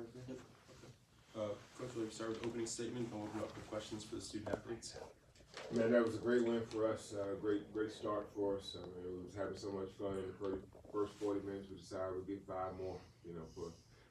right there. Coach, we'll start with opening statement, and we'll open up for questions for the student athletes. Man, that was a great win for us. Great start for us. I mean, we was having so much fun in the first 40 minutes. We decided we'd get 5 more,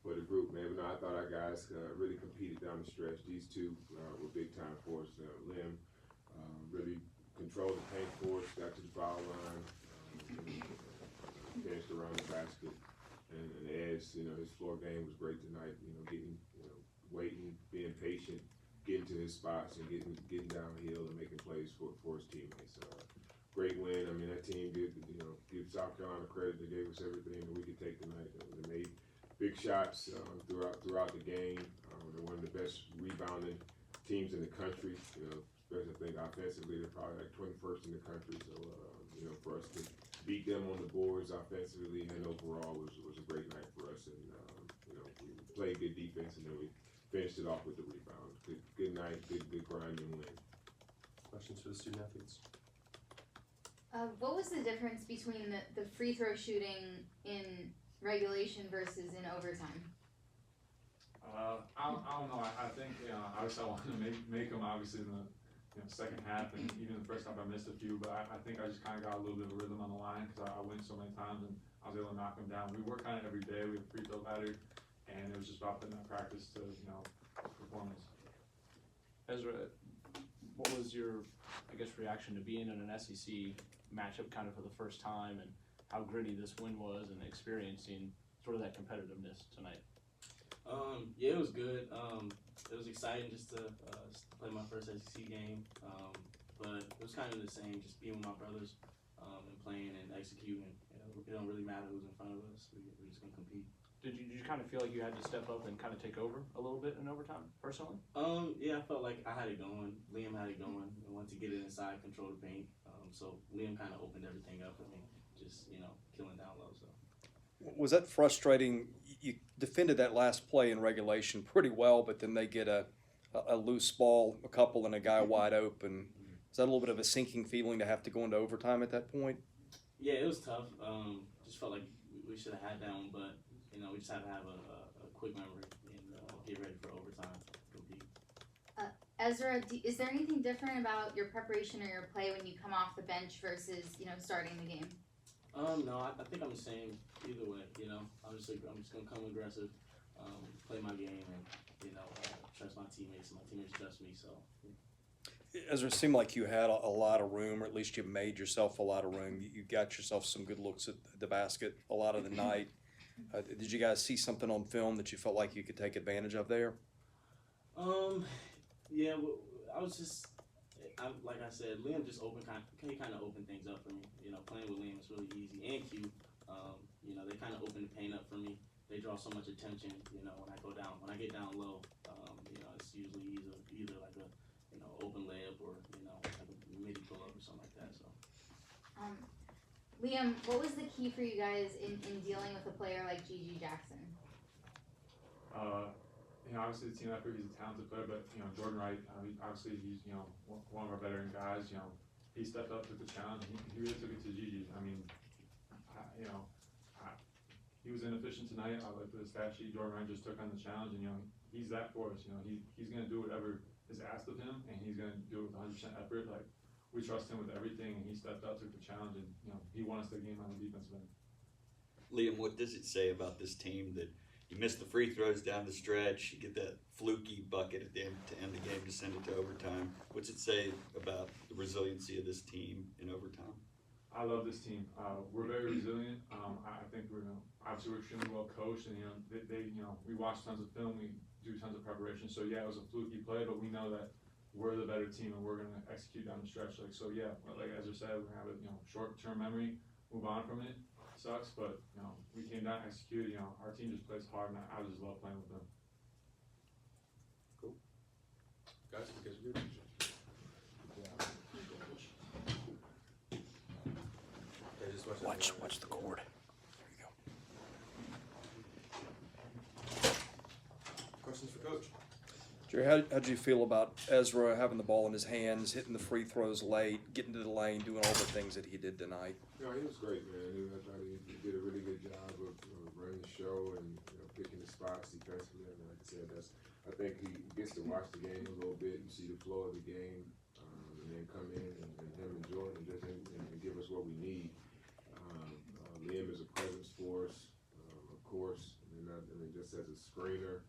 for the group, man. But no, I thought our guys really competed down the stretch. These two were big time for us. Lim really controlled the paint for us, got to the foul line, finished around the basket. And Ed's, his floor game was great tonight. Getting, waiting, being patient, getting to his spots and getting downhill and making plays for his teammates. Great win. I mean, that team give South Carolina credit. They gave us everything that we could take tonight. They made big shots throughout the game. They're one of the best rebounding teams in the country. Especially I think offensively, they're probably like 21st in the country. So for us to beat them on the boards offensively and overall was a great night for us. And we played good defense and then we finished it off with the rebound. Good night, good grind and win. Questions for the student athletes? What was the difference between the free throw shooting in regulation versus in overtime? I don't know. I think obviously I wanted to make them obviously in the second half, and even the first half I missed a few, but I think I just kind of got a little bit of a rhythm on the line because I went so many times and I was able to knock them down. We work on it every day. We have a free throw ladder, and it was just about putting that practice to performance. Ezra, what was your, reaction to being in an SEC matchup kind of for the first time, and how gritty this win was, and experiencing sort of that competitiveness tonight? Yeah, it was good. It was exciting just to play my first SEC game, but it was kind of the same, just being with my brothers and playing and executing. It don't really matter who's in front of us. We're just gonna compete. Did you kind of feel like you had to step up and kind of take over a little bit in overtime, personally? Yeah, I felt like I had it going. Liam had it going. I wanted to get it inside, control the paint. So Liam kind of opened everything up for me, just killing down low. So. Was that frustrating? You defended that last play in regulation pretty well, but then they get a loose ball, a couple, and a guy wide open. Is that a little bit of a sinking feeling to have to go into overtime at that point? Yeah, it was tough. Just felt like we should have had that one, but we just have to have a quick memory and get ready for overtime. Compete. Ezra, is there anything different about your preparation or your play when you come off the bench versus starting the game? No, I think I'm the same either way. I'm just gonna come aggressive, play my game, and trust my teammates. And my teammates trust me. So. Ezra, it seemed like you had a lot of room, or at least you made yourself a lot of room. You got yourself some good looks at the basket a lot of the night. Did you guys see something on film that you felt like you could take advantage of there? Yeah, well, like I said, Liam just kind of opened things up for me. Playing with Liam is really easy, and Q. They kind of open the paint up for me. They draw so much attention. When I get down low, it's usually either like a open layup or like a midi pull up or something like that. So. Liam, what was the key for you guys in dealing with a player like Gigi Jackson? Obviously the team effort. He's a talented player, but Jordan Wright. Obviously he's one of our veteran guys. He stepped up, took the challenge, and he really took it to Gigi. I mean, he was inefficient tonight. I like the stat sheet. Jordan Wright just took on the challenge, and he's that for us. He's gonna do whatever is asked of him, and he's gonna do it with 100% effort. Like, we trust him with everything, and he stepped up, took the challenge, and he won us the game on the defensive end. Liam, what does it say about this team that you miss the free throws down the stretch, you get that fluky bucket at the end to end the game to send it to overtime? What's it say about the resiliency of this team in overtime? I love this team. We're very resilient. I think we're extremely well coached, and we watch tons of film, we do tons of preparation. So yeah, it was a fluky play, but we know that we're the better team and we're gonna execute down the stretch. Like Ezra said, we're gonna have a short-term memory, move on from it. Sucks, but we came down, executed. Our team just plays hard, and I just love playing with them. Cool, guys. You guys are good. Watch the cord. There you go. Questions for Coach? Jerry, how did you feel about Ezra having the ball in his hands, hitting the free throws late, getting to the lane, doing all the things that he did tonight? He was great, man. I thought he did a really good job of running the show and picking the spots defensively. think he gets to watch the game a little bit and see the flow of the game, and then come in and him and Jordan just and give us what we need. Liam is a presence for us, of course. Just as a screener.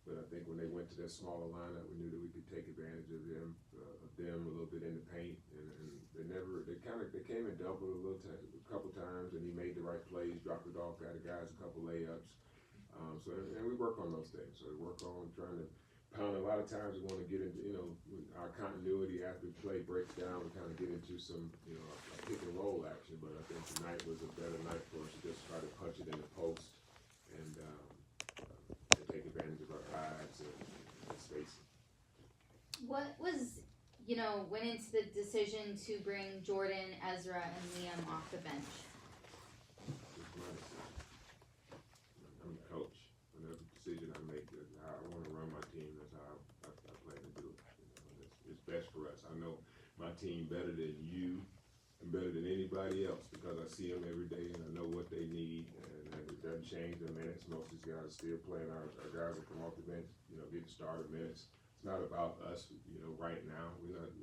But I think when they went to that smaller lineup, we knew that we could take advantage of them a little bit in the paint, and they came and doubled a couple times, and he made the right plays, dropped it off, got the guys a couple layups. And we work on those things. So we work on trying to pound. A lot of times we want to get into, our continuity after the play breaks down. We kind of get into some, a pick and roll action. But I think tonight was a better night for us to just try to punch it in the post and take advantage of our eyes and spacing. What was, went into the decision to bring Jordan, Ezra, and Liam off the bench? It's my decision. I'm the coach. Whatever decision I make, that's how I want to run my team. That's how I plan to do it. It's best for us. I know my team better than you and better than anybody else because I see them every day and I know what they need. And it doesn't change the minutes. Most of these guys are still playing. Our guys that come off the bench, get started minutes. It's not about us, right now. We're not,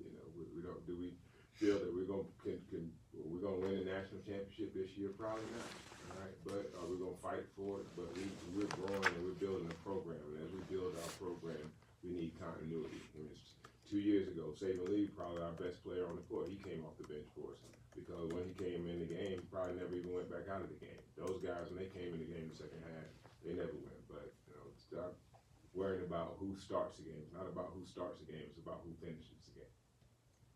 do we feel that we're gonna win a national championship this year? Probably not. All right, but we're gonna fight for it. But we're growing and we're building a program. And as we build our program, we need continuity. I mean, 2 years ago, Saban Lee, probably our best player on the court. He came off the bench for us because when he came in the game, he probably never even went back out of the game. Those guys, when they came in the game the second half, they never went. But stop worrying about who starts the game. It's not about who starts the game. It's about who finishes the game.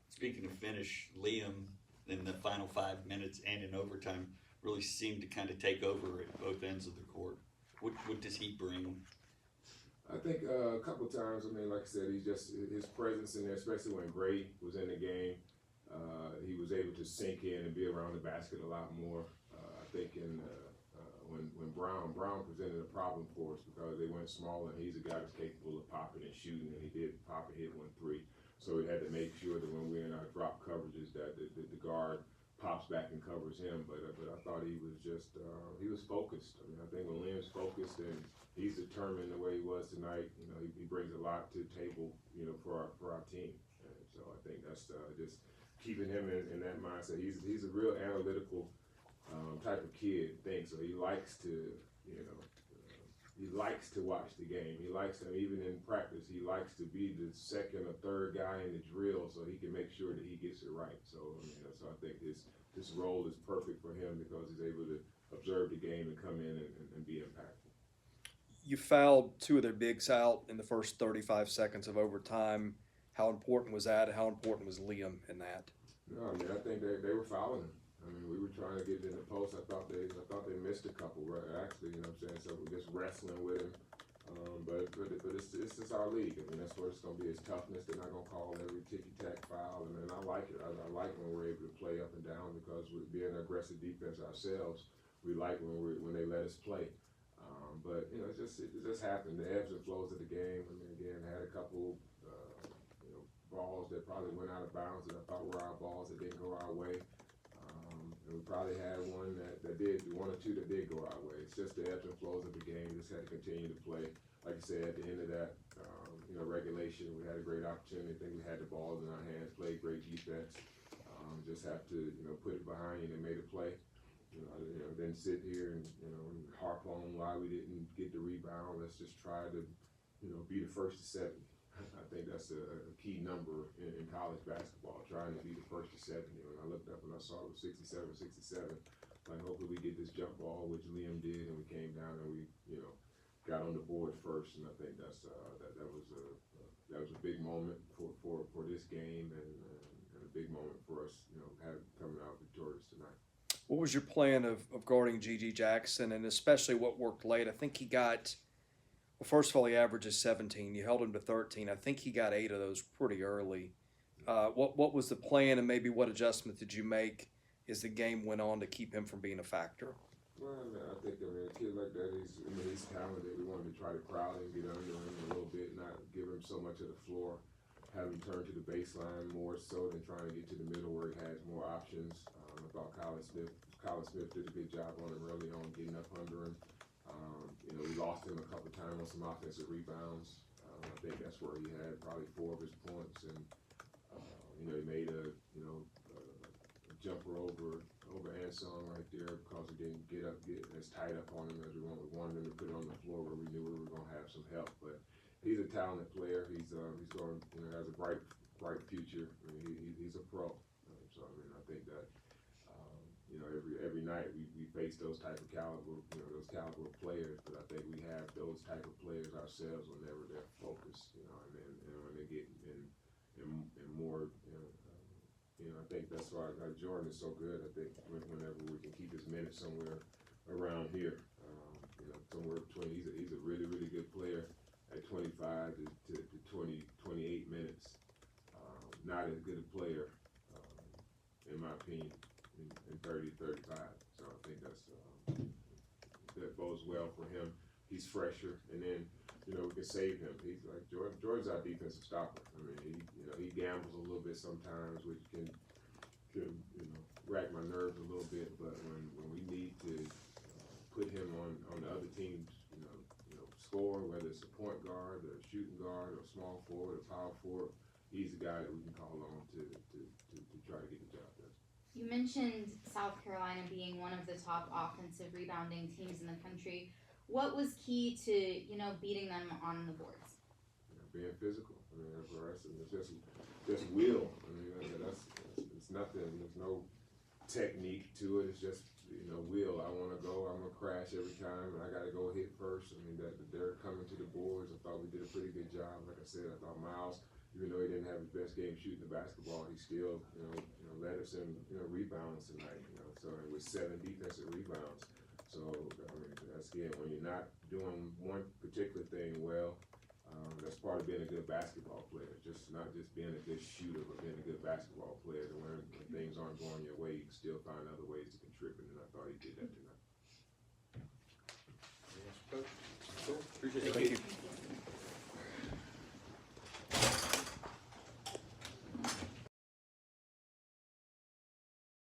Speaking of finish, Liam in the final 5 minutes and in overtime really seemed to kind of take over at both ends of the court. What does he bring? I think a couple times, like I said, his presence in there, especially when Gray was in the game, he was able to sink in and be around the basket a lot more. I think when Brown presented a problem for us because they went small and he's a guy that's capable of popping and shooting, and he did pop and hit 1-3. So we had to make sure that when we're in our drop coverages that the guard pops back and covers him. But I thought he was he was focused. I think when Liam's focused and he's determined the way he was tonight, he brings a lot to the table, for our team. And so I think that's just keeping him in that mindset. He's a real analytical type of kid thing. So he likes to, he likes to watch the game. He likes to, even in practice, he likes to be the second or third guy in the drill so he can make sure that he gets it right. So so I think this role is perfect for him because he's able to observe the game and come in and be impactful. You fouled two of their bigs out in the first 35 seconds of overtime. How important was that? How important was Liam in that? No, I think they were fouling him. We were trying to get it in the post. I thought they missed a couple, right? Actually, so we're just wrestling with him. But it's just our league. That's what it's going to be. It's toughness. They're not going to call every ticky-tack foul. And I like it. I like when we're able to play up and down because we're being an aggressive defense ourselves. We like when they let us play. But it just happened. The ebbs and flows of the game. Again, had a couple balls that probably went out of bounds that I thought were our balls that didn't go our way. And we probably had one or two that did go our way. It's just the ebbs and flows of the game. Just had to continue to play. Like I said, at the end of that, regulation, we had a great opportunity. I think we had the balls in our hands, played great defense. Just have to, put it behind you and made a play. Then sit here and harp on why we didn't get the rebound. Let's just try to, be the first to 70. I think that's a key number in college basketball, trying to be the first to 70. When I looked up and I saw it was 67, like hopefully we get this jump ball, which Liam did, and we came down and we, got on the board first. And I think that was a big moment for this game and a big moment for us, coming out victorious tonight. What was your plan of guarding G.G. Jackson, and especially what worked late? I think he got, well, first of all, he averages 17. You held him to 13. I think he got 8 of those pretty early. What was the plan, and maybe what adjustment did you make as the game went on to keep him from being a factor? Well, I think a kid like that, he's talented. We wanted to try to crowd him, get under him a little bit, not give him so much of the floor, have him turn to the baseline more so than trying to get to the middle where he has more options. I thought Colin Smith did a good job on him early on, getting up under him. You know, we lost him a couple times on some offensive rebounds. I think that's where he had probably 4 of his points, and you know, he made a jumper over Manjon right there because he didn't get as tight up on him as we wanted. We wanted him to put it on the floor where we knew we were going to have some help. But he's a talented player. He's going, you know, has a bright future. I mean, he's a pro. So I mean, I think that you know, every night we face those type of caliber, you know, those caliber players. But I think we have those type of players ourselves whenever they're focused, you know, and when they get in more, you know, I think that's why Jordan is so good. I think whenever we can keep his minutes somewhere around here, you know, somewhere between, he's a really, really good player at 25 to 20, 28 minutes. Not as good a player, in my opinion, in 30, 35. So I think that bodes well for him. He's fresher, and then, you know, we can save him. He's like Jordan's our defensive stopper. I mean, he gambles a little bit sometimes, which can you know, rack my nerves a little bit. But when we need to put him on the other team's you know score, whether it's a point guard or a shooting guard or a small forward or power forward, he's the guy that we can call on to try to get the job done. You mentioned South Carolina being one of the top offensive rebounding teams in the country. What was key to, you know, beating them on the boards? You know, being physical. I mean, for us, it's just will. I mean, it's nothing. There's no technique to it. It's just, you know, will. I want to go. I'm gonna crash every time, and I got to go hit first. I mean, that they're coming to the boards. I thought we did a pretty good job. Like I said, I thought Miles, even though he didn't have his best game shooting the basketball, he still, you know, led us in, you know, rebounds tonight. You know, so it was 7 defensive rebounds. So I mean, that's again, when you're not doing one particular thing well, that's part of being a good basketball player. Just not just being a good shooter, but being a good basketball player. To when things aren't going your way, you can still find other ways to contribute. And I thought he did that tonight. Coach, cool. Appreciate it. Thank you.